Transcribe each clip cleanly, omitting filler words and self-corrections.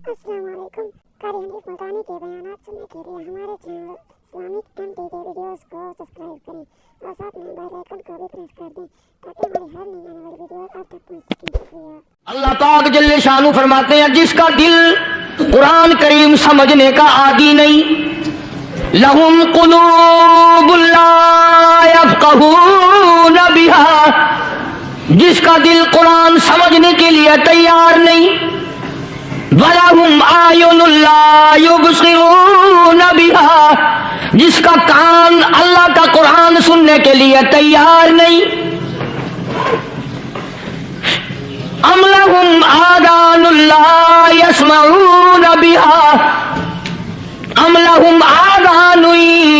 السلام علیکم۔ قاری حنیف ملتانی کے بیانات سننے کے لیے ہمارے چینل اسلامک MTK ویڈیوز کو سبسکرائب کریں اور ساتھ میں بیل آئیکن کو بھی پریس کر دیں تاکہ ہماری ہر نئی آنے والی ویڈیو آپ تک پہنچ سکے۔ شکریہ۔ اللہ پاک جل شانو فرماتے ہیں جس کا دل قرآن کریم سمجھنے کا عادی نہیں، لہم قلوب لا یفقہون بہا، جس کا دل قرآن سمجھنے کے لیے تیار نہیں، وَلَهُمْ أَعْيُنٌ لَا يُبْصِرُونَ بِهَا، جس کا کان اللہ کا قرآن سننے کے لیے تیار نہیں، أَمْ لَهُمْ آذَانٌ لَا يَسْمَعُونَ بِهَا، أَمْ لَهُمْ آذَانٌ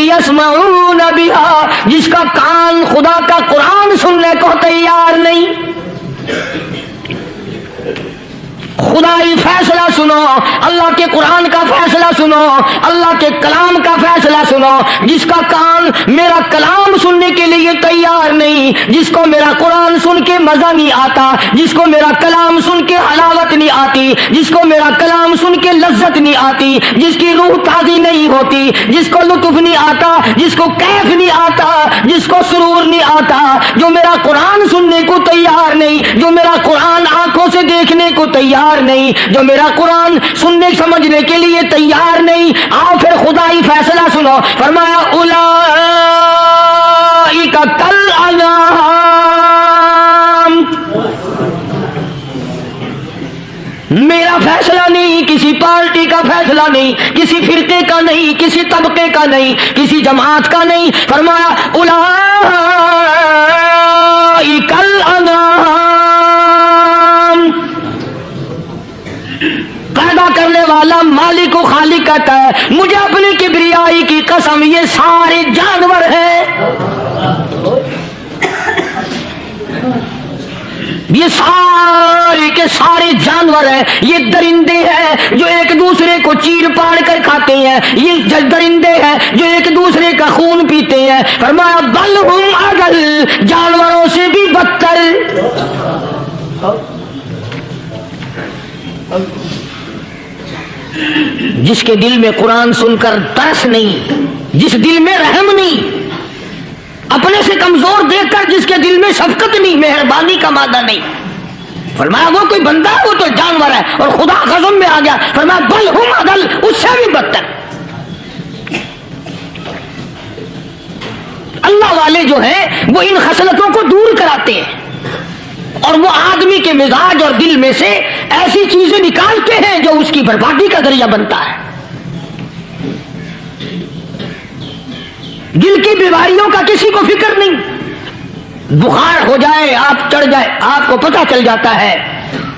يَسْمَعُونَ بِهَا، جس کا کان خدا کا قرآن سننے کو تیار نہیں۔ خدائی فیصلہ سنو، اللہ کے قرآن کا فیصلہ سنو، اللہ کے کلام کا فیصلہ سنو۔ جس کا کان میرا کلام سننے کے لیے تیار نہیں، جس کو میرا قرآن سن کے مزہ نہیں آتا، جس کو میرا کلام سن کے حلاوت نہیں آتی، جس کو میرا کلام سن کے لذت نہیں آتی، جس کی روح تازی نہیں ہوتی، جس کو لطف نہیں آتا، جس کو کیف نہیں آتا، جس کو سرور نہیں آتا، جو میرا قرآن سننے کو تیار نہیں، جو میرا قرآن آنکھوں سے دیکھنے کو تیار نہیں، جو میرا قرآن سننے سمجھنے کے لیے تیار نہیں، آؤ پھر خدائی فیصلہ سنو۔ فرمایا اولئک کالانعام، میرا فیصلہ نہیں، کسی پارٹی کا فیصلہ نہیں، کسی فرقے کا نہیں، کسی طبقے کا نہیں، کسی جماعت کا نہیں۔ فرمایا اولئک الانعام، پیدا کرنے والا مالک و خالق کہتا ہے مجھے اپنی کبریائی کی قسم یہ سارے جانور ہیں، یہ سارے کے سارے جانور ہیں، یہ درندے ہیں جو ایک دوسرے کو چیر پاڑ کر کھاتے ہیں، یہ درندے ہیں جو ایک دوسرے کا خون پیتے ہیں۔ فرمایا بل ہم اضل، جانوروں سے بھی بدتر۔ جس کے دل میں قرآن سن کر ترس نہیں، جس دل میں رحم نہیں، اپنے سے کمزور دیکھ کر جس کے دل میں شفقت نہیں، مہربانی کا مادہ نہیں، فرمایا وہ کوئی بندہ ہے، وہ تو جانور ہے۔ اور خدا قسم میں آ گیا، فرمایا بل ہم اضل، اس سے بھی بدتر۔ اللہ والے جو ہیں وہ ان خصلتوں کو دور کراتے ہیں اور وہ آدمی کے مزاج اور دل میں سے ایسی چیزیں نکالتے ہیں جو اس کی بربادی کا ذریعہ بنتا ہے۔ دل کی بیماریوں کا کسی کو فکر نہیں، بخار ہو جائے آپ چڑھ جائے آپ کو پتہ چل جاتا ہے،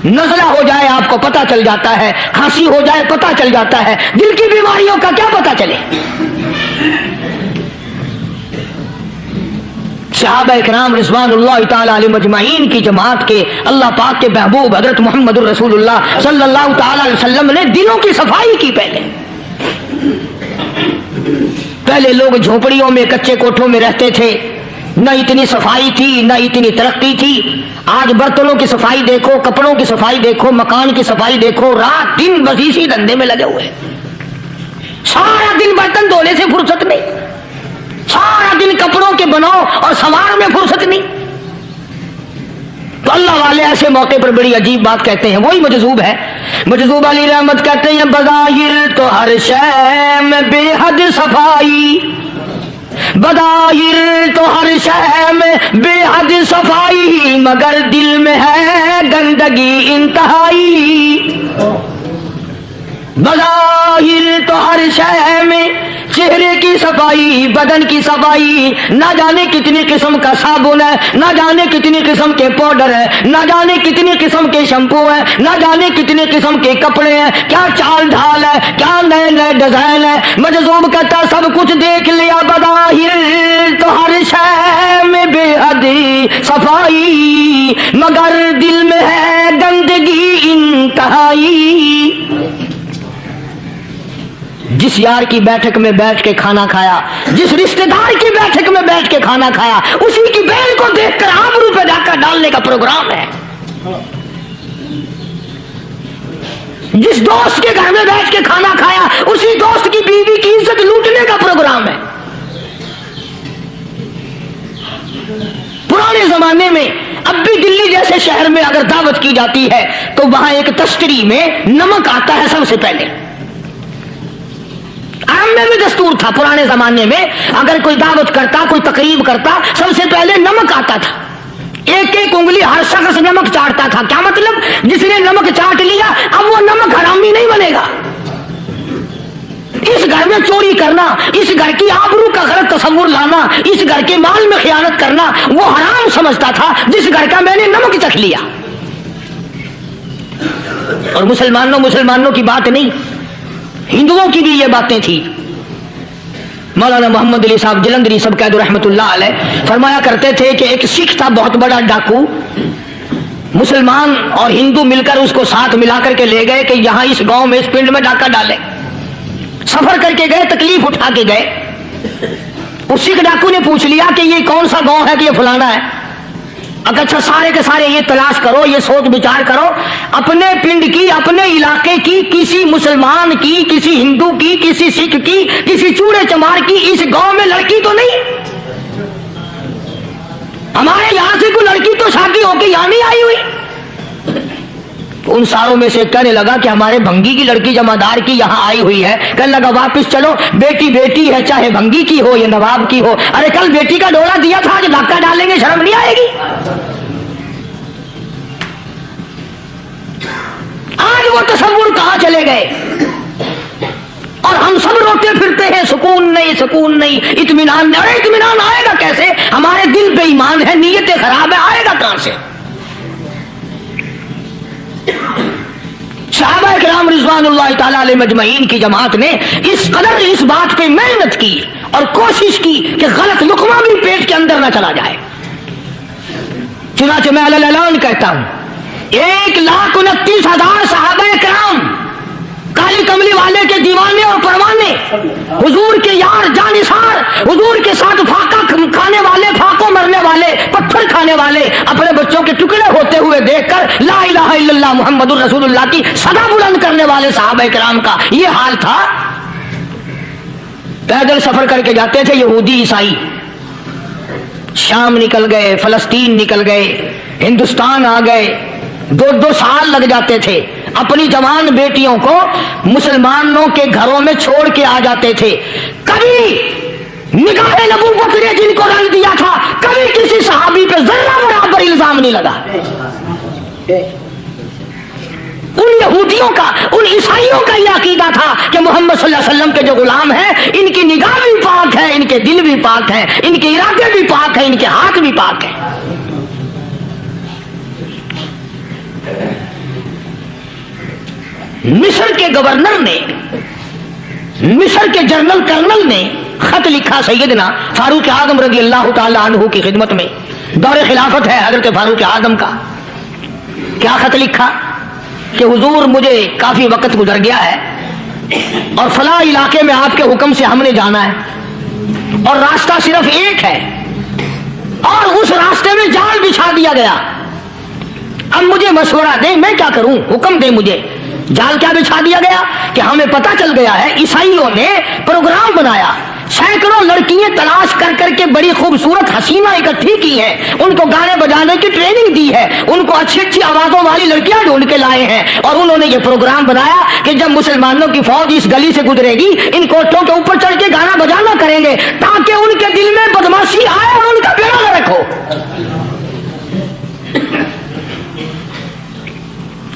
نزلہ ہو جائے آپ کو پتہ چل جاتا ہے، کھانسی ہو جائے پتہ چل جاتا ہے، دل کی بیماریوں کا کیا پتہ چلے؟ صحابہ اکرام رضوان اللہ تعالی علیہ مجمعین کی جماعت کے اللہ پاک کے محبوب حضرت محمد الرسول اللہ صلی اللہ تعالی علیہ وسلم نے دلوں کی صفائی کی۔ پہلے لوگ جھونپڑیوں میں کچے کوٹھوں میں رہتے تھے، نہ اتنی صفائی تھی نہ اتنی ترقی تھی۔ آج برتنوں کی صفائی دیکھو، کپڑوں کی صفائی دیکھو، مکان کی صفائی دیکھو، رات دن بس اسی دھندے میں لگے ہوئے، سارا دن برتن دھونے سے فرصت نہیں، سارا دن کپڑوں کے بناؤ اور سوار میں فرصت نہیں۔ تو اللہ والے ایسے موقع پر بڑی عجیب بات کہتے ہیں، وہی مجذوب ہے، مجذوب علی رحمت کہتے ہیں بظاہر تو ہر شے میں بے حد صفائی، بظاہر تو ہر شے میں بے حد صفائی، مگر دل میں ہے گندگی انتہائی۔ بظاہر تو ہر شے میں چہرے کی صفائی، بدن کی صفائی، نہ جانے کتنی قسم کا صابن ہے، نہ جانے کتنی قسم کے پاؤڈر ہے، نہ جانے کتنی قسم کے شیمپو ہے، نہ جانے کتنی قسم کے کپڑے ہیں، کیا چال ڈھال ہے، کیا نئے نئے ڈیزائن ہے۔ مجذوب کہتا سب کچھ دیکھ لیا، بظاہر تو ہر شے میں بے حد صفائی، مگر دل میں ہے گندگی انتہائی۔ جس یار کی بیٹھک میں بیٹھ کے کھانا کھایا، جس رشتہ دار کی بیٹھک میں بیٹھ کے کھانا کھایا، اسی کی بہن کو دیکھ کر آبرو پہ ڈاکہ ڈالنے کا پروگرام ہے۔ जिस दोस्त के घर में बैठ के खाना खाया उसी दोस्त की बीवी की इज्जत लूटने का प्रोग्राम है। पुराने जमाने में अब भी दिल्ली जैसे शहर में अगर दावत की जाती है तो वहां एक तश्तरी में नमक आता है सबसे पहले। आम में भी दस्तूर था पुराने जमाने में, अगर कोई दावत करता, कोई तकरीब करता, सबसे पहले नमक आता था। एक एक उंगली हर शख्स नमक चाटता था। क्या मतलब? जिसने नमक चाट लिया अब वो नमक हरामी नहीं बनेगा। इस घर में चोरी करना, इस घर की आबरू का गलत तस्वुर लाना, इस घर के माल में खयानत करना वो हराम समझता था जिस घर का मैंने नमक चख लिया। और मुसलमानों की बात नहीं, हिंदुओं की भी ये बातें थी। मौलाना मोहम्मद अली साहब जलंधरी सब कैद रहमतुल्लाह अलैह फरमाया करते थे कि एक सिख था बहुत बड़ा डाकू, मुसलमान और हिंदू मिलकर उसको साथ मिलाकर के ले गए कि यहां इस गांव में, इस पिंड में डाका डाले। सफर करके गए, तकलीफ उठा के गए। उस सिख डाकू ने पूछ लिया कि ये कौन सा गांव है कि ये फलाना है। अगर अच्छा सारे के सारे ये तलाश करो, ये सोच विचार करो, अपने पिंड की, अपने इलाके की, किसी मुसलमान की, किसी हिंदू की, किसी सिख की, किसी चूड़े चमार की इस गांव में लड़की तो नहीं। हमारे यहां से कोई लड़की तो शादी होके यहां नहीं आई हुई। उन सारों में से कहने लगा कि हमारे भंगी की लड़की जमादार की यहां आई हुई है। कहने लगा वापस चलो, बेटी बेटी है, चाहे भंगी की हो या नवाब की हो। अरे कल बेटी का डोला दिया था, आज धक्का डालेंगे, शर्म नहीं आएगी? आज वो तस्वुर कहां चले गए? और हम सब रोते फिरते हैं, सुकून नहीं, सुकून नहीं, इत्मीनान नहीं। अरे इत्मीनान आएगा कैसे? हमारे दिल बेईमान है, नीयतें खराब है, आएगा कहां से? सहाबा किराम रिज़वानुल्लाह ताला अलैहिम अजमईन की जमात ने इस कदर इस बात पे मेहनत की और कोशिश की कि गलत लुकमा भी पेट के अंदर न चला जाए। चुनाचे मैं अलल ऐलान कहता हूं, 1,29,000 सहाबा किराम, काली कमली वाले के दीवाने और परवाने, हुजूर के यार जानिसार, हुजूर के साथ फाका खाने वाले, फाको मरने वाले, पत्थर खाने वाले, अपने बच्चों के टुकड़े होते हुए देखकर ला इलाहा इल्लल्लाह मुहम्मदुर रसूलुल्लाह की सदा बुलंद करने वाले सहाबा किराम का ये हाल था। पैदल सफर करके जाते थे यहूदी ईसाई, शाम निकल गए, फलस्तीन निकल गए, हिंदुस्तान आ गए, 2-2 साल लग जाते थे। अपनी जवान बेटियों को मुसलमानों के घरों में छोड़ के आ जाते थे। कभी निगाहे नबूवत ने जिनको रंग दिया था, कभी किसी सहाबी पे जर्रा बराबर इल्जाम नहीं लगा। उन यहूदियों का, उन ईसाइयों का यह अकीदा था कि मोहम्मद सल्लल्लाहु अलैहि वसल्लम के जो गुलाम हैं, इनकी निगाह भी पाक है, इनके दिल भी पाक है, इनके इरादे भी पाक है, इनके हाथ भी पाक है। मिस्र के गवर्नर ने, मिस्र के जनरल कर्नल ने खत लिखा सैयदना फारूक आजम रज़ी अल्लाह ताला अन्हु की खिदमत में। दौरे खिलाफत है हजरत फारूक आजम का। क्या खत लिखा कि हुजूर मुझे काफी वक्त गुजर गया है और फला इलाके में आपके हुक्म से हमने जाना है और रास्ता सिर्फ एक है और उस रास्ते में जाल बिछा दिया गया। अब मुझे मशवरा दे, मैं क्या करूं, हुक्म दे मुझे। जाल क्या बिछा दिया गया कि हमें पता चल गया है ईसाइयों ने प्रोग्राम बनाया, सैकड़ों लड़कियां तलाश कर करके बड़ी खूबसूरत हसीना इकट्ठी की हैं, उनको गाने बजाने की ट्रेनिंग दी है, उनको अच्छी अच्छी आवाजों वाली लड़कियां ढूंढ के लाए हैं और उन्होंने ये प्रोग्राम बनाया कि जब मुसलमानों की फौज इस गली से गुजरेगी इन कोठों के ऊपर चढ़ के गाना बजाना करेंगे ताकि उनके दिल में बदमाशी आए और उनका बेड़ा न रखो।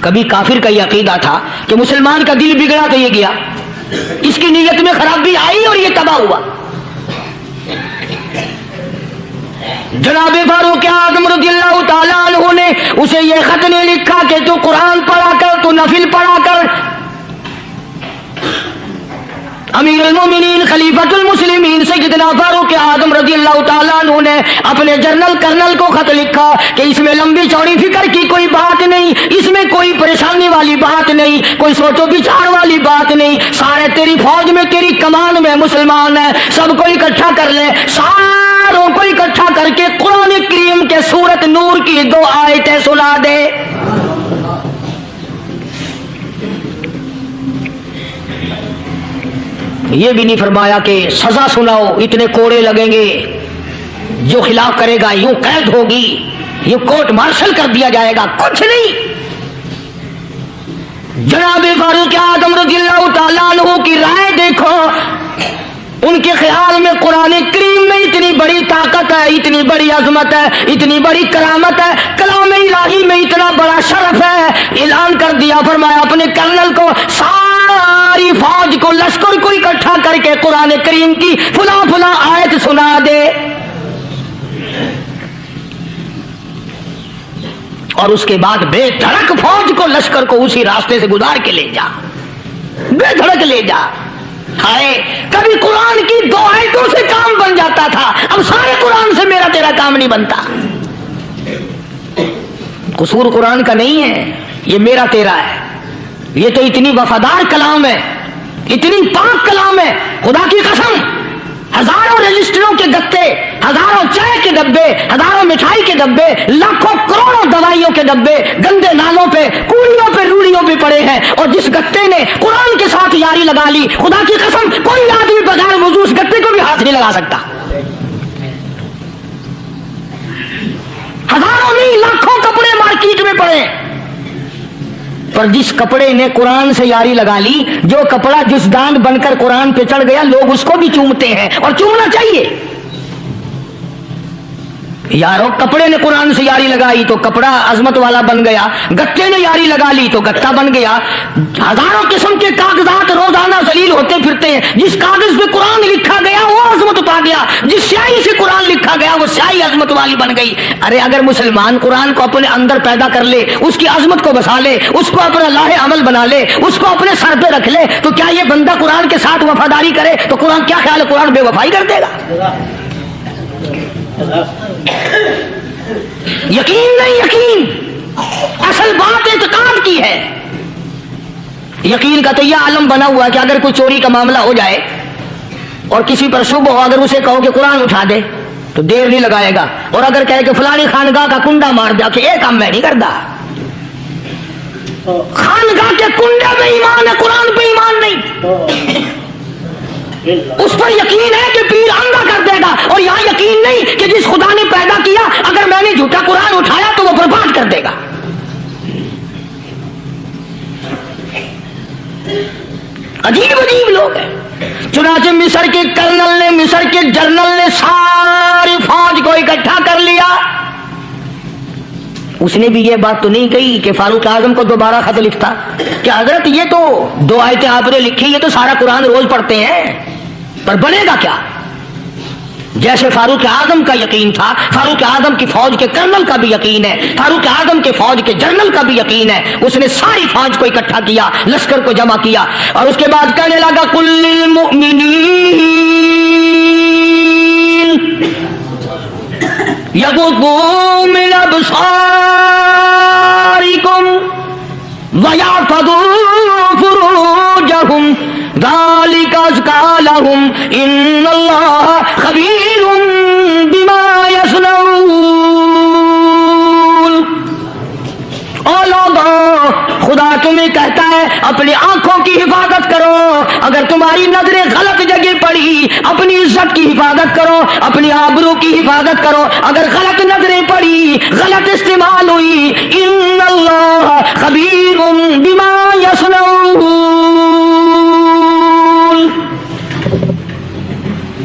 कभी काफिर का यह अकीदा था कि मुसलमान का दिल बिगड़ा तो ये गया, इसकी नीयत में खराबी आई और ये तबाह हुआ। जनाबे फारूक आज़म रज़ियल्लाहु ताला अन्हु ने उसे ये खत नहीं लिखा कि तू कुरान पढ़ा कर, तू नफिल पढ़ा कर। अमीरुल मोमिनीन खलीफतुल मुस्लिमीन सैयदना फारूक आज़म रज़ियल्लाहु ताला अन्हु ने अपने जनरल कर्नल को खत लिखा कि इसमें लंबी चौड़ी फिक्र की कोई बात नहीं, इसमें कोई परेशानी वाली बात नहीं, कोई सोचो विचार वाली बात नहीं। सारे तेरी फौज में, तेरी कमान में मुसलमान है, सबको इकट्ठा कर ले, सारों को इकट्ठा करके कुरान करीम के सूरत नूर की 2 आयतें सुना दे। ये भी नहीं फरमाया कि सजा सुनाओ, इतने कोड़े लगेंगे, जो खिलाफ करेगा यूं कैद होगी, यूं कोर्ट मार्शल कर दिया जाएगा, कुछ नहीं। जनाब फारूक आजम रज़ियल्लाहु ताला अन्हु की राय देखो, उनके ख्याल में कुरान करीम में इतनी बड़ी ताकत है, इतनी बड़ी अजमत है, इतनी बड़ी करामत है, कलाम इलाही में इतना बड़ा शरफ है। ऐलान कर दिया, फरमाया अपने कर्नल को सारी फौज को, लश्कर को इकट्ठा करके कुरान करीम की फुला फुला आयत सुना दे, और उसके बाद बेधड़क फौज को, लश्कर को उसी रास्ते से गुजार के ले जा, बेधड़क ले जा। हाय, कभी कुरान की दो आयतों से काम बन जाता था, अब सारे कुरान से मेरा तेरा काम नहीं बनता। कसूर कुरान का नहीं है, ये मेरा तेरा है। ये तो इतनी वफादार कलाम है, इतनी पाक कलाम है, खुदा की कसम। हजारों रजिस्टरों के गत्ते, हजारों चाय के डब्बे, हजारों मिठाई के डब्बे, लाखों करोड़ों दवाइयों के डब्बे गंदे नालों पे, कूड़ियों पे, रूड़ियों पे पड़े हैं, और जिस गत्ते ने कुरान के साथ यारी लगा ली, खुदा की कसम कोई आदमी बगैर वजू उस गत्ते को भी हाथ नहीं लगा सकता। हजारों नहीं, लाखों कपड़े मार्केट में पड़े, पर जिस कपड़े ने कुरान से यारी लगा ली, जो कपड़ा जिस दांत बनकर कुरान पे चढ़ गया, लोग उसको भी चूमते हैं, और चूमना चाहिए। यारो, कपड़े ने कुरान से यारी लगाई तो कपड़ा अजमत वाला बन गया, गत्ते ने यारी लगा ली तो गत्ता बन गया। हजारों किस्म के कागजात रोजाना जलील होते फिरते हैं, जिस कागज पे कुरान लिखा गया वो अजमत पा गया, जिस स्याही से कुरान लिखा गया वो स्याही अजमत वाली बन गई। अरे अगर मुसलमान कुरान को अपने अंदर पैदा कर ले, उसकी अजमत को बसा ले, उसको अपना लाहे अमल बना ले, उसको अपने सर पे रख ले, तो क्या ये बंदा कुरान के साथ वफादारी करे तो कुरान, क्या ख्याल है, कुरान बेवफाई कर देगा? यकीन नहीं, यकीन असल बात इत्काद की है। यकीन का तो यह आलम बना हुआ है कि अगर कोई चोरी का मामला हो जाए और किसी पर शुभ हो, अगर उसे कहो कि कुरान उठा दे तो देर नहीं लगाएगा, और अगर कहे कि फलानी खानगाह का कुंडा मार दे, ये काम मैं नहीं करता। खानगाह के कुंडे पे ईमान है, कुरान पे ईमान नहीं। उस पर यकीन है कि पीर अंधा कर देगा, और यहां यकीन नहीं कि जिस खुदा ने पैदा किया, अगर मैंने झूठा कुरान उठाया तो वो बर्बाद कर देगा। अजीब अजीब लोग हैं। चुनाचे मिस्र के कर्नल ने, मिस्र के जनरल ने सारी फौज को इकट्ठा कर लिया। उसने भी ये बात तो नहीं कही कि फारूक आजम को दोबारा खत लिखता कि हजरत ये तो दो आयतें आपने लिखी, ये तो सारा कुरान रोज पढ़ते हैं, पर बनेगा क्या? जैसे फारूक आजम का यकीन था, फारूक आजम की फौज के कर्नल का भी यकीन है, फारूक आजम के फौज के जनरल का भी यकीन है। उसने सारी फौज को इकट्ठा किया, लश्कर को जमा किया, और उसके बाद कहने लगा कुल्लिल मुमिनीन यग़ुद्दू मिन अब्सारिकुम व यहफ़ज़ू फ़ुरूजहुम ज़ालिका अज़्का लहुम इन्नल्लाहा ख़बीरुम बिमा यस्नऊन। ओ लोगों, खुदा तुम्हें कहता है अपनी आंखों की हिफाजत करो। अगर तुम्हारी नजरें गलत जगह पड़ी, अपनी इज्जत की हिफाजत करो, अपनी आबरू की हिफाजत करो। अगर गलत नजरें पड़ी, गलत इस्तेमाल हुई, इन्नल्लाह खबीरुम बिमा यस्नऊन,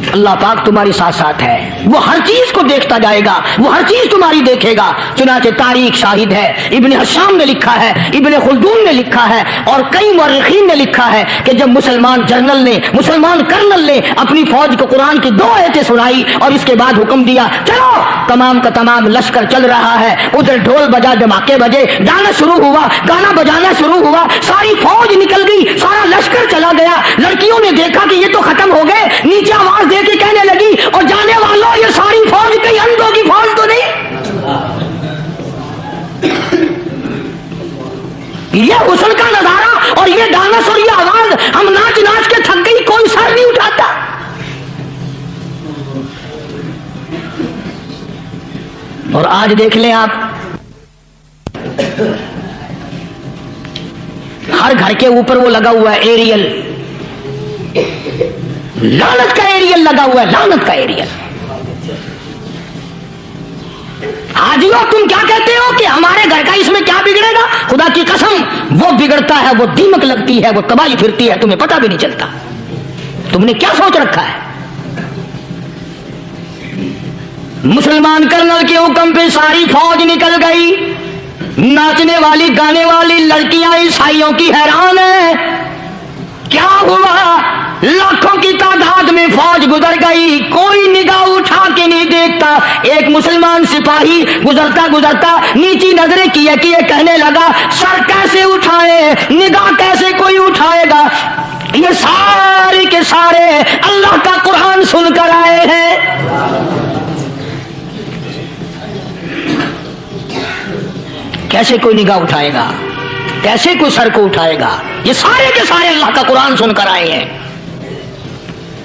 अल्लाह पाक तुम्हारे साथ साथ है, वो हर चीज को देखता जाएगा, वो हर चीज तुम्हारी देखेगा। चुनाचे तारीख शाहिद है, इब्न हशाम ने लिखा है, इब्न खुल्दून ने लिखा है, और कई मुअर्रिखीन ने लिखा है कि जब मुसलमान जनरल ने, मुसलमान कर्नल ने अपनी फौज को कुरान की दो आयतें सुनाई और इसके बाद हुक्म दिया चलो, तमाम का तमाम लश्कर चल रहा है। उधर ढोल बजा, धमाके बजे, गाना शुरू हुआ, गाना बजाना शुरू हुआ, सारी फौज निकल गई, सारा लश्कर चला गया। लड़कियों ने देखा कि ये तो खत्म हो गए, नीचे आवाज दे के कहने लगी, और जाने वालों ये सारी फौज कई अंधों की फौज तो नहीं। ये हुस्न का नजारा और ये डांस और ये आवाज, हम नाच नाच के थक गई, कोई सर नहीं उठाता। और आज देख लें आप, हर घर के ऊपर वो लगा हुआ है एरियल, लानत का एरियल लगा हुआ है, लानत का एरियल। हाजियों तुम क्या कहते हो कि हमारे घर का इसमें क्या बिगड़ेगा? खुदा की कसम वो बिगड़ता है, वो दीमक लगती है, वो तबाही फिरती है, तुम्हें पता भी नहीं चलता। तुमने क्या सोच रखा है? मुसलमान कर्नल के हुक्म पे सारी फौज निकल गई। नाचने वाली गाने वाली लड़कियां ईसाइयों की हैरान है। क्या हुआ? लाखों की तादाद में फौज गुजर गई, कोई निगाह उठा के नहीं देखता। एक मुसलमान सिपाही गुजरता गुजरता नीची नजरें किए कहने लगा, सर कैसे उठाए, निगाह कैसे कोई उठाएगा? ये सारे के सारे अल्लाह का कुरान सुनकर आए हैं। कैसे कोई निगाह उठाएगा, कैसे कोई सर को उठाएगा? ये सारे के सारे अल्लाह का कुरान सुनकर आए हैं।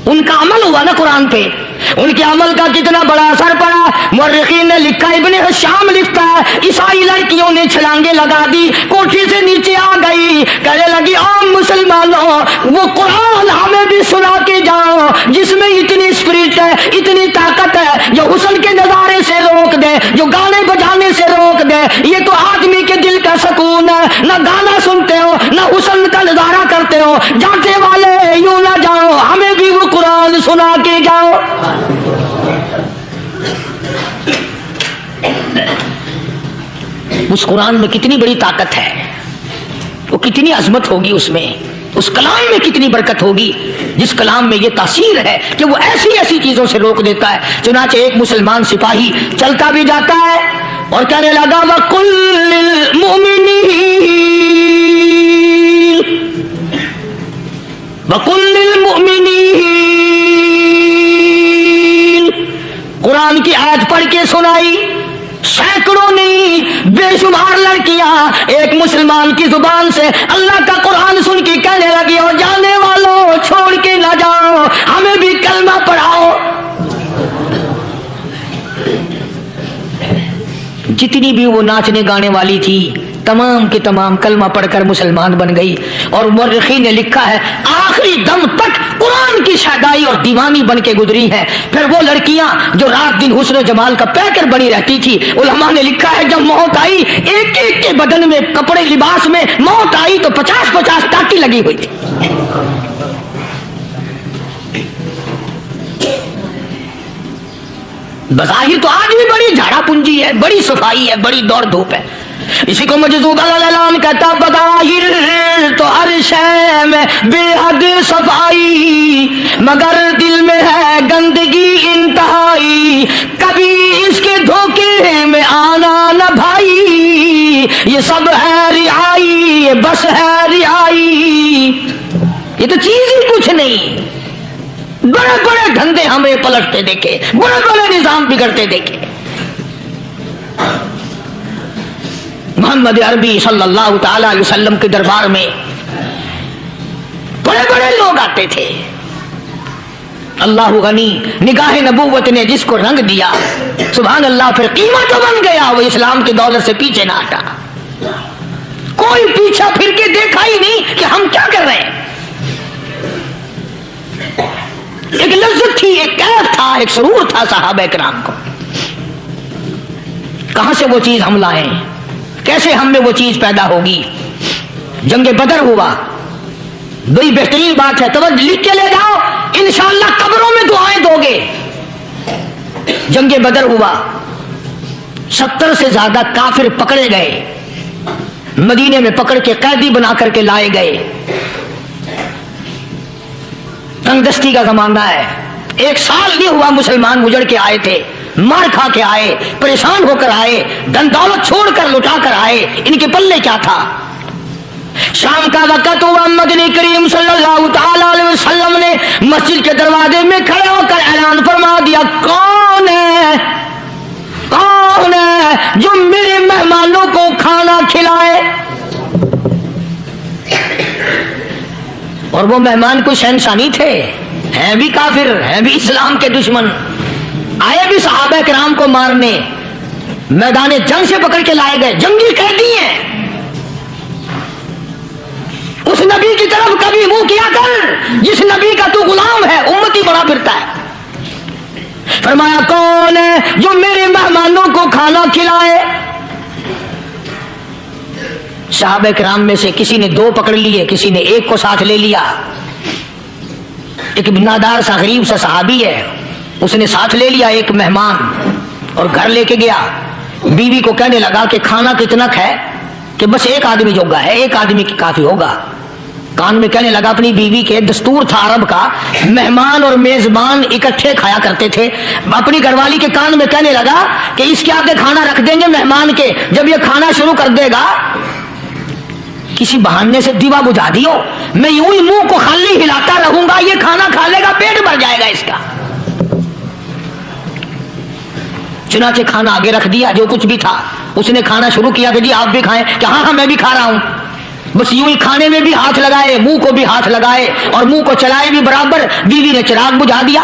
उनका अमल हुआ ना कुरान पे, उनके अमल का कितना बड़ा असर पड़ा। मुर्रिखीन ने लिखा, इब्ने हिशाम लिखता है, ईसाई लड़कियों ने छलांगे लगा दी, कोठी से नीचे आ गई, कहने लगी, ओ मुसलमानों, वो कुरान हमें भी सुना के जाओ जिसमें इतनी स्पिरिट है, इतनी ताकत है, जो हुस्न के नजारे से रोक दे, जो गाने बजाने से रोक दे। ये तो आदमी के दिल का सुकून है। ना गाना सुनते हो, ना हुस्न का नजारा करते हो। जाते वाले यूं ना जाओ, हमें भी वो कुरान सुना के जाओ। उस कुरान में कितनी बड़ी ताकत है, वो कितनी अजमत होगी उसमें, उस कलाम में कितनी बरकत होगी, जिस कलाम में ये तासीर है कि वो ऐसी ऐसी चीजों से रोक देता है। चुनाचे एक मुसलमान सिपाही चलता भी जाता है और कहने लगा, वकुल्लिल मुमिनीन, कुरान की आयत पढ़ के सुनाई। सैकड़ों नहीं, बेशुमार लड़कियां एक मुसलमान की जुबान से अल्लाह का कुरान सुन के कहने लगी, और जाने वालों छोड़ के ना जाओ, हमें भी कलमा पढ़ाओ। जितनी भी वो नाचने गाने वाली थी, तमाम की तमाम कलमा पढ़कर मुसलमान बन गई। और मुर्रिखीन ने लिखा है, आखिरी दम तक कुरान की शादाई और दीवानी बन के गुजरी है। फिर वो लड़कियां जो रात दिन हुस्न जमाल का पैकर बनी रहती थी, उलमा ने लिखा है, जब मौत आई, एक एक के बदन में, कपड़े लिबास में मौत आई तो 50-50 टाटी लगी हुई थी। बज़ाहिर तो आज भी बड़ी झाड़ा पूंजी है, बड़ी सफाई है, बड़ी दौड़ धूप है। इसी को मजज़ूब अल-अलाम कहता, बज़ाहिर तो हर शय में बेहद सफाई, मगर दिल में है गंदगी इंतहाई, कभी इसके धोखे में आना न भाई, ये सब है रियाई, ये बस है रियाई। ये तो चीज ही कुछ नहीं। बड़े बड़े धंधे हमें पलटते देखे, बड़े बड़े निजाम बिगड़ते देखे। मोहम्मद अरबी सल्लल्लाहु ताला अलैहि वसल्लम के दरबार में बड़े बड़े लोग आते थे। अल्लाह गनी, निगाह नबूवत ने जिसको रंग दिया, सुभान अल्लाह, फिर कीमत तो बन गया, वो इस्लाम की दौलत से पीछे ना हटा। कोई पीछा फिर के देखा ही नहीं कि हम क्या कर रहे हैं। एक लज्जत थी, एक कैफ था, एक सुरूर था सहाबा किराम को। कहां से वो चीज हम लाए, कैसे हम में वो चीज पैदा होगी। जंगे बदर हुआ, बड़ी बेहतरीन बात है, तो लिख के ले जाओ, इंशाअल्लाह कब्रों में दुआएं दोगे। जंगे बदर हुआ, 70 से ज्यादा काफिर पकड़े गए, मदीने में पकड़ के कैदी बना करके लाए गए। तंगदस्ती का जमाना है, 1 साल नहीं हुआ मुसलमान गुजर के आए थे, मार खा के आए, परेशान होकर आए, धन दौलत छोड़कर लुटा कर आए। इनके पल्ले क्या था। शाम का वक्त हुआ, मदनी करीम सल्लल्लाहु ताला अलैहि वसल्लम ने मस्जिद के दरवाजे में खड़े होकर ऐलान फरमा दिया, कौन है, कौन है जो मेरे मेहमानों को खाना खिलाए। और वो मेहमान कोई शहंशाह नहीं थे, हैं भी काफिर, हैं भी इस्लाम के दुश्मन, आए भी सहाबा किराम को मारने, मैदाने जंग से पकड़ के लाए गए, जंगी कैदी हैं। उस नबी की तरफ कभी मुंह किया कर जिस नबी का फरमाया कौन है जो मेरे मेहमानों को खाना खिलाए? साहबे किराम में से किसी ने 2 पकड़ लिए, किसी ने 1 को साथ ले लिया। एक बिनादार सा गरीब सा सहाबी है, उसने साथ ले लिया एक मेहमान और घर लेके गया। बीवी को कहने लगा कि खाना कितना है, कि बस 1 आदमी जोगा है, 1 आदमी की काफी होगा। कान में कहने लगा अपनी बीवी के, दस्तूर था अरब का, मेहमान और मेजबान इकट्ठे खाया करते थे। अपनी घरवाली के कान में कहने लगा कि इसके आगे खाना रख देंगे मेहमान के, जब ये खाना शुरू कर देगा किसी बहाने से दीवा बुझा दियो, मैं यूं ही मुंह को खाली हिलाता रहूंगा, ये खाना खा लेगा, पेट भर जाएगा इसका। चुनाचे खाना आगे रख दिया, जो कुछ भी था। उसने खाना शुरू किया कि जी आप भी खाएं, कि हाँ हाँ मैं भी खा रहा हूं। बस यूं ही खाने में भी हाथ लगाए, मुंह को भी हाथ लगाए और मुंह को चलाए भी बराबर। बीवी ने चिराग बुझा दिया।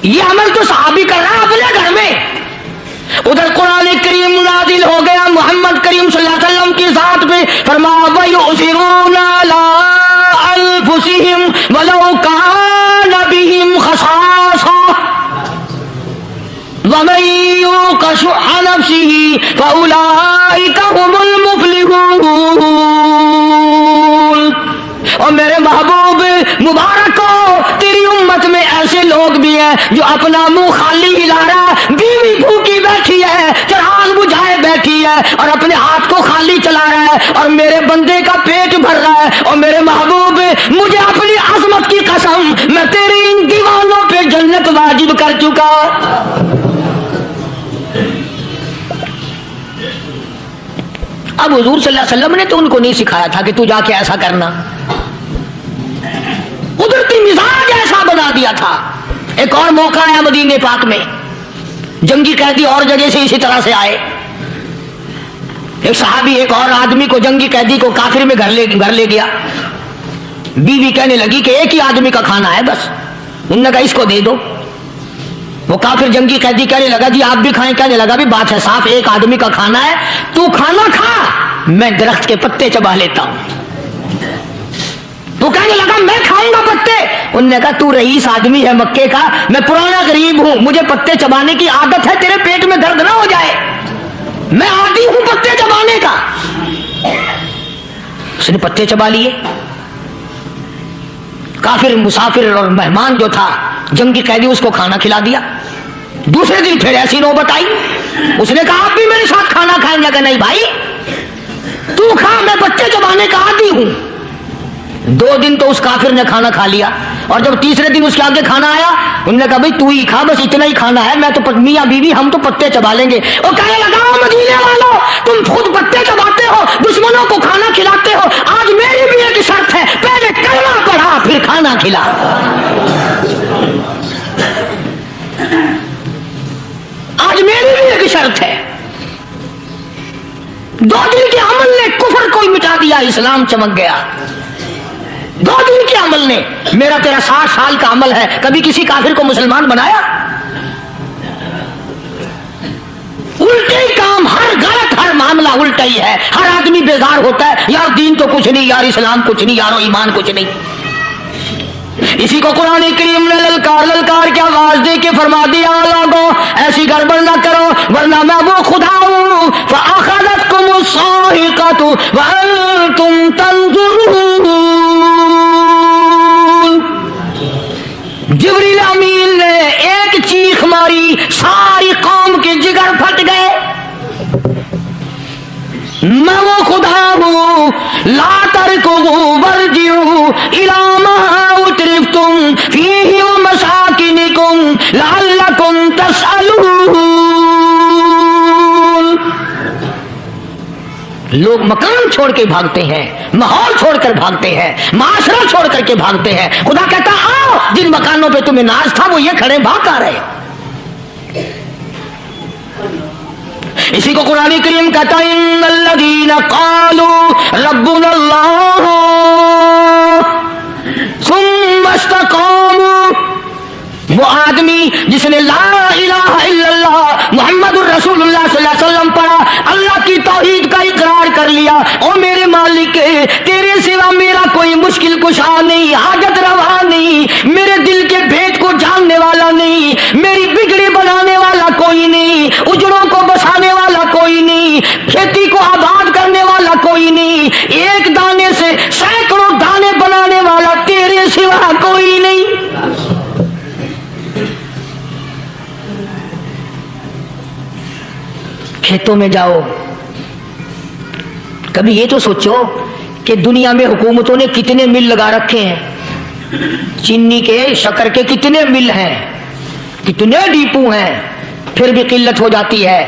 ये अमल तो सहाबी कर रहा अपने घर में। उधर कुरान करीम नाजिल हो गया मोहम्मद करीम सल्लल्लाहु अलैहि वसल्लम की जात पे, फरमाया वयुसिरूना अला अनफुसिहिम वलौ कान बिहिम खसासा वमन युक़ शुह्ह नफ्सिही फउलाइका हुमुल मुफ़्लिहून। और मेरे महबूब मुबारक हो, तेरी उम्मत में ऐसे लोग भी हैं जो अपना मुंह खाली हिला रहा, बीवी भूखी बैठी है, चिराग बुझाए बैठी है और अपने हाथ को खाली चला रहा है, और मेरे बंदे का पेट भर रहा है। और मेरे महबूब मुझे अपनी अजमत की कसम, मैं तेरे इन दीवानों पे जन्नत वाजिब कर चुका। अब हुजूर सल्लल्लाहु अलैहि वसल्लम ने तो उनको नहीं सिखाया था कि तू जाके ऐसा करना, कुदरती मिजाज ऐसा बना दिया था। एक और मौका आया मदीने पाक में, जंगी कैदी और जगह से इसी तरह से आए। एक सहाबी एक और आदमी को, जंगी कैदी को काफिर में घर ले गया। बीवी कहने लगी कि 1 ही आदमी का खाना है बस। उन्होंने कहा इसको दे दो। वो काफिर जंगी कैदी कहने लगा जी आप भी खाएं। कहने लगा भी बात है साफ, 1 आदमी का खाना है, तू खाना खा, मैं दरख्त के पत्ते चबा लेता हूं। तो कहने लगा मैं खाऊंगा पत्ते। उन्होंने कहा तू रईस आदमी है मक्के का, मैं पुराना गरीब हूं, मुझे पत्ते चबाने की आदत है, तेरे पेट में दर्द ना हो जाए, मैं आदी हूं पत्ते चबाने का। उसने पत्ते चबा लिए। काफिर मुसाफिर और मेहमान जो था जंगी कैदी, उसको खाना खिला दिया। दूसरे दिन फिर ऐसी नौबत आई। उसने कहा आप भी मेरे साथ खाना खाएंगे? कि नहीं भाई तू खा, मैं पत्ते चबाने का आदी हूं। 2 दिन तो उस काफिर ने खाना खा लिया, और जब तीसरे दिन उसके आगे खाना आया, उन्होंने कहा भाई तू ही खा, बस इतना ही खाना है, मैं तो मियां बीवी हम तो पत्ते चबा लेंगे। और कहने लगा मदीने वालों, तुम खुद पत्ते चबाते हो, दुश्मनों को खाना खिलाते हो, आज मेरी भी एक शर्त है, पहले कलमा पढ़ा फिर खाना खिला। आज मेरी भी एक शर्त है। 2 दिन के अमल ने कुफर को मिटा दिया, इस्लाम चमक गया। 2 दिन के अमल ने, मेरा तेरा 60 साल का अमल है, कभी किसी काफिर को मुसलमान बनाया? उल्टे ही काम, हर गलत, हर मामला उल्टा ही है। हर आदमी बेजार होता है, यार दीन तो कुछ नहीं, यार इस्लाम कुछ नहीं, यारो ईमान कुछ नहीं। इसी को कुरान करीम ने ललकार के आवाज दे के फरमा दिया, लोगों ऐसी गड़बड़ ना करो वरना मैं वो खुदा हूं। फअखज़तकुमुस साहिक़तु व अंतुम तंज़ुरून। जिब्रील अमीन ने एक चीख मारी, सारी कौम के जिगर फट गए। मैं वो खुदा हूं, ला तरकुहु वरजिउ इला मा उतरिफ्तुम फीहि व मसाकिनिकुम लअल्लकुम तसअलून। लोग मकान छोड़ के भागते हैं, माहौल छोड़कर भागते हैं, माशरा छोड़ करके भागते हैं। खुदा कहता आओ, जिन मकानों पे तुम्हें नाज था वो ये खड़े भाग आ रहे। इसी को कुरान करीम कहता है इन्नल्लज़ीना क़ालू रब्बुनल्लाह सुम्मा इस्तक़ामू। वो आदमी जिसने ला इलाहा इल्लल्लाह मुहम्मदुर रसूलुल्लाह सल्लल्लाहु अलैहि वसल्लम पढ़ा, अल्लाह की तौहीद का इकरार कर लिया, ओ मेरे मालिक तेरे सिवा मेरा कोई मुश्किल कुशा नहीं, हाजत रवा नहीं, मेरे दिल के भेद को जानने वाला नहीं, खेतों में जाओ। कभी ये तो सोचो कि दुनिया में हुकूमतों ने कितने मिल लगा रखे हैं, चीनी के, शक्कर के कितने मिल हैं, कितने डिपो हैं, फिर भी किल्लत हो जाती है।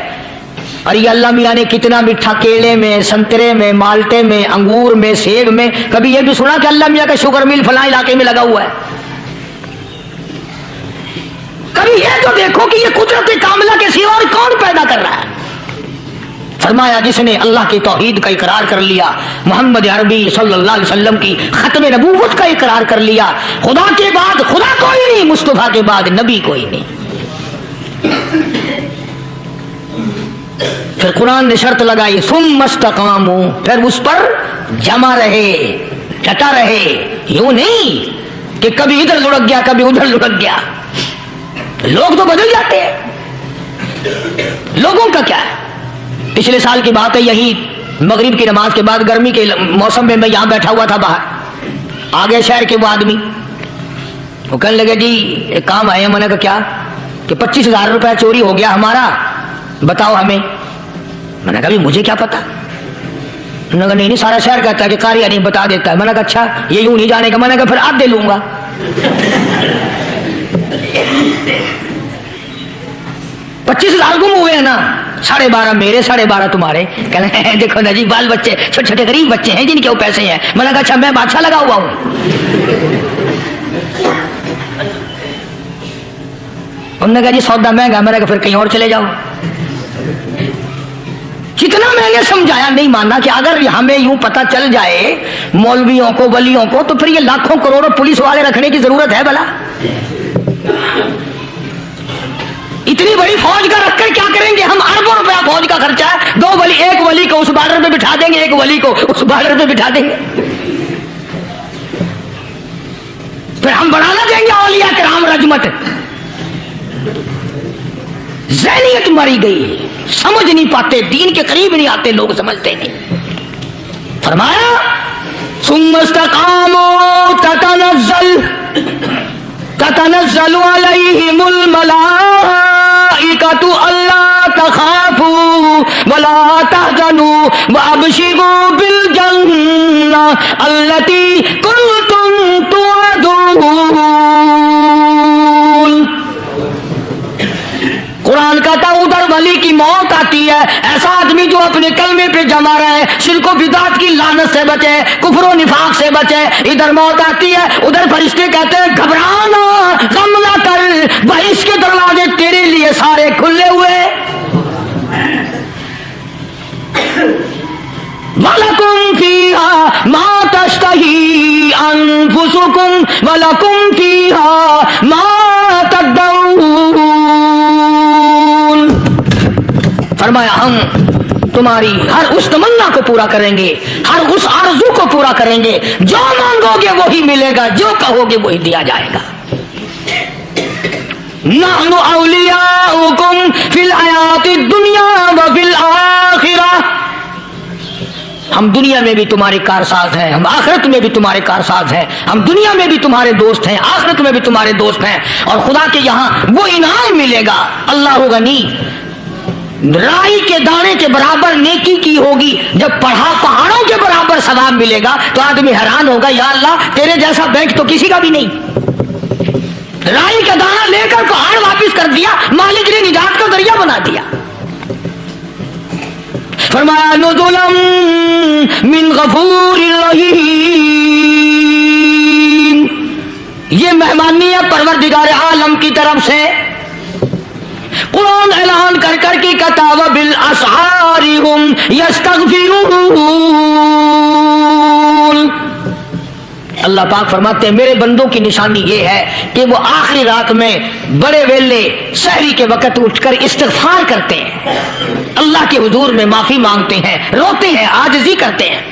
और ये अल्लाह मियाँ ने कितना मीठा केले में, संतरे में, माल्टे में, अंगूर में, सेब में। कभी ये भी सुना कि अल्लाह मियाँ का शुगर मिल फलां इलाके में लगा हुआ है? कभी ये तो देखो कि ये कुदरत कामिला के सिवा और कौन पैदा कर रहा है। फरमाया जिसने अल्लाह की तौहीद का इकरार कर लिया, मोहम्मद अरबी सल्लल्लाहु अलैहि वसल्लम की खत्म नबूवत का इकरार कर लिया, खुदा के बाद खुदा कोई नहीं, मुस्तफा के बाद नबी कोई नहीं। फिर कुरान ने शर्त लगाई, सुम्मा इस्तकामू, फिर उस पर जमा रहे, डटा रहे। यूं नहीं कि कभी इधर लुढ़क गया कभी उधर लुढ़क गया। लोग तो बदल जाते हैं, लोगों का क्या है। पिछले साल की बात है, यही मगरिब की नमाज के बाद गर्मी के मौसम में मैं यहां बैठा हुआ था बाहर, आगे शहर के वो आदमी, वो कहने लगे जी एक काम आया। मैंने कहा क्या? कि 25,000 रुपया चोरी हो गया हमारा, बताओ हमें। मैंने कहा मुझे क्या पता। उन्होंने कहा नहीं सारा शहर कहता है कि कारिया नहीं बता देता है। मैंने कहा अच्छा ये यूं नहीं जाने का। मैंने कहा फिर आप दे लूंगा। 25,000 गुम हुए हैं ना, 12.5 मेरे, 12.5 तुम्हारे। कहने देखो ना जी बाल बच्चे, छोटे छोटे गरीब बच्चे हैं जिनके वो पैसे हैं। मैंने कहा अच्छा मैं बादशाह लगा हुआ हूं। उन्होंने कहा जी सौदा महंगा। मैंने कहा फिर कहीं और चले जाओ। कितना मैंने समझाया, नहीं मानना। कि अगर हमें यूं पता चल जाए मौलवियों को, वलियों को, तो फिर ये लाखों करोड़ों पुलिस वाले रखने की जरूरत है भला? इतनी बड़ी फौज का रखकर क्या करेंगे हम? अरबों रुपया फौज का खर्चा है। 2 वली, एक वली को उस बॉर्डर पे बिठा देंगे, एक वली को उस बॉर्डर पे बिठा देंगे। फिर हम बढ़ाना देंगे औलिया किराम रजमत। ज़हनियत मरी गई, समझ नहीं पाते, दीन के करीब नहीं आते लोग, समझते नहीं। फरमाया सुम्मा इस्तकामू ततनज़्ज़लु अलैहिमुल मलाइकतु अल्ला तखाफू वला तहज़नू वअबशिरू बिल जन्नह अल्लती कुंतुम तुअदून। कुरान कहता है उधर वली की मौत आती है, ऐसा आदमी जो अपने कलमे पे जमा रहे, शिर्क बिदात की लानत से बचे, कुफ्र निफाक से बचे। इधर मौत आती है, उधर फरिश्ते कहते हैं घबराना, गम ना कर, बहिश के दरवाजे तेरे लिए सारे खुले हुए। वलकुम फीहा मा तश्तही अनफुसुकुम वलकुम फीहा मा तदऊन। फरमाया हम तुम्हारी हर उस तमन्ना को पूरा करेंगे, हर उस आरज़ू को पूरा करेंगे। जो मांगोगे वही मिलेगा, जो कहोगे वही दिया जाएगा। नहनु औलियाउकुम फिल हयातिद दुनिया व फिल आखिरह। हम दुनिया में भी तुम्हारे कारसाज हैं, हम आखिरत में भी तुम्हारे कारसाज हैं। हम दुनिया में भी तुम्हारे दोस्त हैं, आखिरत में भी तुम्हारे दोस्त हैं। और खुदा के यहाँ वो इनाम मिलेगा। अल्लाह गनी, राई के दाने के बराबर नेकी की होगी, जब पहाड़ों के बराबर सवाब मिलेगा तो आदमी हैरान होगा, या अल्लाह तेरे जैसा बैंक तो किसी का भी नहीं। राई का दाना लेकर पहाड़ वापिस कर दिया, मालिक ने निजात का दरिया बना दिया। फरमाया नुज़ुलम मिन गफूरिर रहीम, ये मेहमानी है परवरदिगार आलम की तरफ से। कुरान ऐलान कर कर के कताव बिल असहारी हुम यस्तगफिरून। अल्लाह पाक फरमाते हैं मेरे बंदों की निशानी ये है कि वो आखिरी रात में बड़े वेले सहरी के वक्त उठकर इस्तिग़फ़ार करते हैं, अल्लाह के हुजूर में माफी मांगते हैं, रोते हैं, आजिज़ी करते हैं।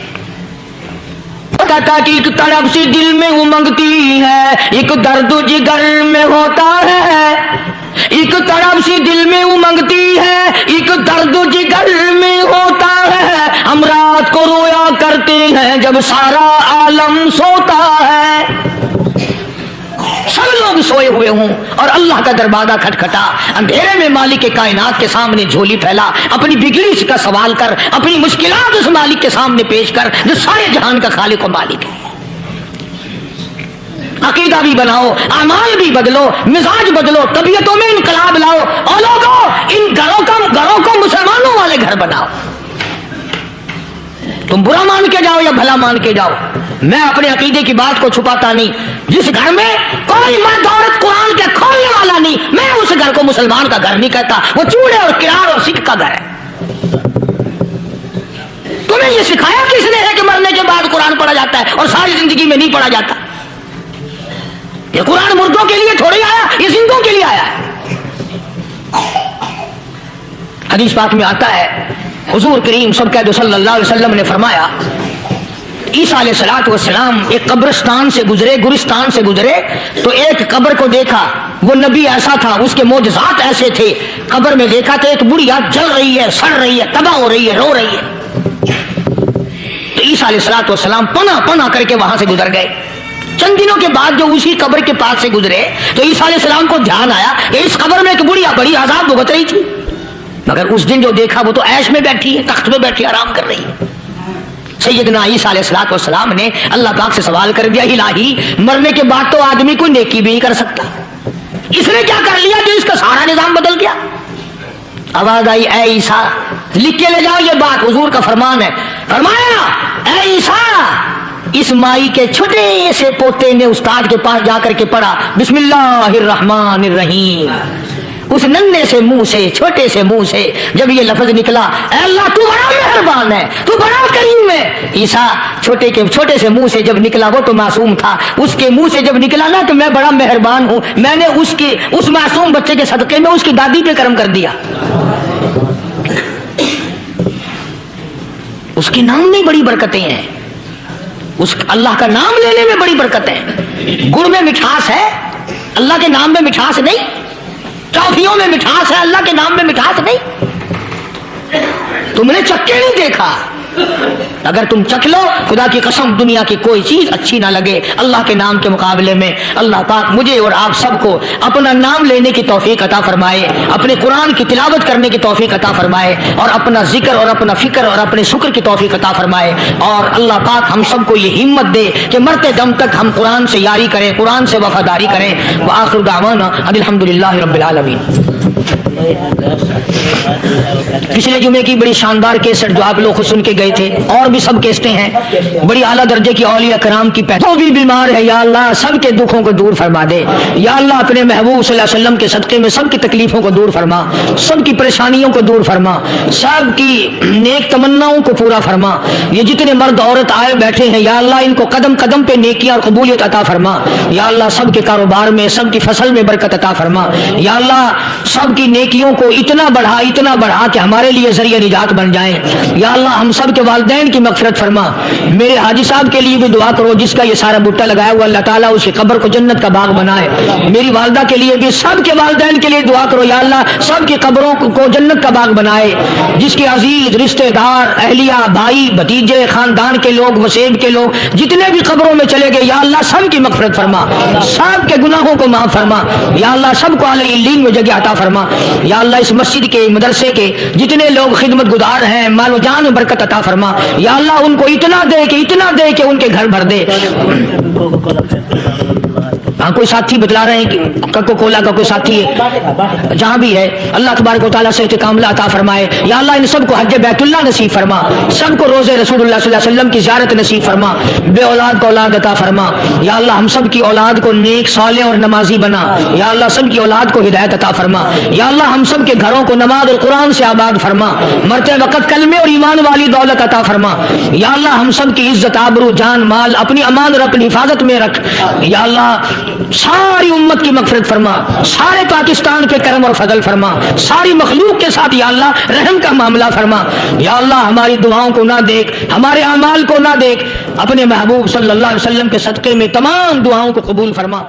कहता कि एक तड़प सी दिल में उमंगती है, एक दर्द जिगर में होता है। एक तड़प सी दिल में उमंगती है, एक दर्द जिगर में होता है। हम रात को रोया करते हैं जब सारा आलम सोता है। सब लोग सोए हुए हूँ और अल्लाह का दरवाजा खटखटा, अंधेरे में मालिक के कायनात के सामने झोली फैला, अपनी बिगड़ी का सवाल कर, अपनी मुश्किलात उस मालिक के सामने पेश कर जो सारे जहान का खालिक और मालिक है। अकीदा भी बनाओ, अमाल भी बदलो, मिजाज बदलो, तबीयतों में इनकलाब लाओ और लोगों इन घरों को मुसलमानों वाले घर बनाओ। तुम बुरा मान के जाओ या भला मान के जाओ, मैं अपने अकीदे की बात को छुपाता नहीं। जिस घर में कोई मर्द औरत कुरान के खोलने वाला नहीं, मैं उस घर को मुसलमान का घर नहीं कहता, वो चूड़े और किरार और सिख का घर है। तुम्हें ये सिखाया किसने है कि मरने के बाद कुरान पढ़ा जाता है और सारी जिंदगी में नहीं पढ़ा जाता? ये कुरान मुर्दों के लिए थोड़ी आया, ये जिंदों के लिए आया है। हदीस पाक में आता है, हुजूर करीम सल्लल्लाहु अलैहि वसल्लम ने फरमाया, ईसा अलैहिस्सलातु वस्सलाम एक कब्रिस्तान से गुजरे, गुरिस्तान से गुजरे, तो एक कब्र को देखा, वो नबी ऐसा था, उसके मोजज़ात ऐसे थे। कब्र में देखा तो एक बुढ़िया जल रही है, सड़ रही है, तबाह हो रही है, रो रही है। तो ईसा अलैहिस्सलातु वस्सलाम पना पना करके वहां से गुजर गए। चंद दिनों के बाद जो उसी कब्र के पास से गुजरे तो ईसा अलैहिस्सलाम को ध्यान आया कि इस कब्र में एक बुढ़िया बड़ी आजाद भुगत रही थी, मगर उस दिन जो देखा वो तो ऐश में बैठी है, तख्त में बैठी आराम कर रही है। सैयदना ईसा अलैहिस्सलाम ने अल्लाह पाक से सवाल कर दिया, इलाही मरने के बाद तो आदमी कोई नेकी भी नहीं कर सकता, इसने क्या कर लिया जो इसका सारा निजाम बदल गया? आवाज आई, ए ईसा, लिख के ले जाओ ये बात, हुजूर का फरमान है। फरमाया, ए ईसा, इस माई के छोटे से पोते ने उस्ताद के पास जाकर के पढ़ा, बिस्मिल्लाहिर्रहमानिर्रहीम। उस नन्हे से मुंह से, छोटे से मुंह से जब ये लफ्ज निकला, अल्लाह तू बड़ा मेहरबान है, तू बड़ा करीम है। ईसा छोटे से मुंह से जब निकला, वो तो मासूम था, उसके मुंह से जब निकला ना, तो मैं बड़ा मेहरबान हूं, मैंने उस मासूम बच्चे के सदके में उसकी दादी पे करम कर दिया। उसके नाम में बड़ी बरकतें हैं, उस अल्लाह का नाम लेने में बड़ी बरकत है। गुड़ में मिठास है, अल्लाह के नाम में मिठास नहीं। टॉफियों में मिठास है, अल्लाह के नाम में मिठास नहीं। तुमने चक्के नहीं देखा, अगर तुम चख लो, खुदा की कसम दुनिया की कोई चीज अच्छी ना लगे अल्लाह के नाम के मुकाबले में। अल्लाह पाक मुझे और आप सबको अपना नाम लेने की तौफीक अता फरमाए, अपने कुरान की तिलावत करने की तौफीक अता फरमाए, और अपना जिक्र और अपना फिक्र और अपने शुक्र की तौफीक अता फरमाए। और अल्लाह पाक हम सबको ये हिम्मत दे कि मरते दम तक हम कुरान से यारी करें, कुरान से वफादारी करें। व आखिर दावाना अल्हम्दुलिल्लाहि रब्बिल आलमीन। पिछले जुमे की बड़ी शानदार केसट जो आप लोग सुन के गए थे, और भी सब केसटें हैं, बड़ी आला दर्जे की औलिया कराम की जो भी बीमार है या अल्लाह सबके दुखों को दूर फरमा दे। या अल्लाह अपने महबूब सल्लल्लाहु अलैहि वसल्लम के सदक़े में सबकी तकलीफों को दूर फरमा, सबकी परेशानियों को दूर फरमा, सबकी नेक तमन्नाओं को पूरा फरमा। ये जितने मर्द औरत आए बैठे हैं, या अल्लाह इनको कदम कदम पे नेकियां और कबूलियत अता फरमा। या अल्लाह सबके कारोबार में, सबकी फसल में बरकत अता फरमा। या अल्लाह सबकी नेकियों को इतना बढ़ा कि हमारे लिए जरिया निजात बन जाए। या अल्लाह हम सब के वालिदैन की मगफिरत फरमा। मेरे हाजी साहब के लिए भी दुआ करो, जिसका ये सारा बुट्टा लगाया हुआ, अल्लाह ताला उसकी कब्र को जन्नत का बाग बनाए। मेरी वालदा के लिए भी, सब के वालिदैन के लिए दुआ करो, या अल्लाह सब की कब्रों को जन्नत का बाग बनाए। जिसके अजीज रिश्तेदार, अहलिया, भाई, भतीजे, खानदान के लोग, वसेब के लोग जितने भी कब्रों में चले गए, या अल्लाह सब की मगफिरत फरमा, सब के गुनाहों को माफ फरमा। या अल्लाह सबको आले इल्लीन में जगह अता फरमा। या अल्लाह इस मस्जिद के, मदरसे के जितने लोग खिदमत गुजार हैं, मालो जान में बरकत अता फरमा। या अल्लाह उनको इतना दे कि उनके घर भर दे। हाँ, कोई साथी बतला रहे हैं कि कोको कोला का कोई साथी है, जहाँ भी है, अल्लाह तबारक व तआला से इत्कामला अता फरमाए। या अल्लाह इन सबको हज बैतुल्लाह नसीब फरमा, सबको रोज़े रसूलुल्लाह सल्लल्लाहु अलैहि वसल्लम की ज़ियारत नसीब फरमा, बे औलाद को औलाद अता फरमा। या अल्लाह हम सब की औलाद को नेक, सालेह और नमाजी बना। या अल्लाह सब की औलाद को हिदायत अता फरमा। या अल्लाह हम सब के घरों को नमाज और कुरान से आबाद फरमा, मरते वक्त कलमे और ईमान वाली दौलत अता फरमा। या अल्लाह हम सब की इज्जत, आबरू, जान, माल अपनी अमान और अपनी हिफाजत में रख। या अल्लाह सारी उम्मत की मगफिरत फरमा, सारे पाकिस्तान पे करम और फजल फरमा, सारी मखलूक के साथ या अल्लाह रहम का मामला फरमा। या अल्लाह हमारी दुआओं को ना देख, हमारे अमाल को ना देख, अपने महबूब सल्लल्लाहु अलैहि वसल्लम के सदक़े में तमाम दुआओं को कबूल फरमा।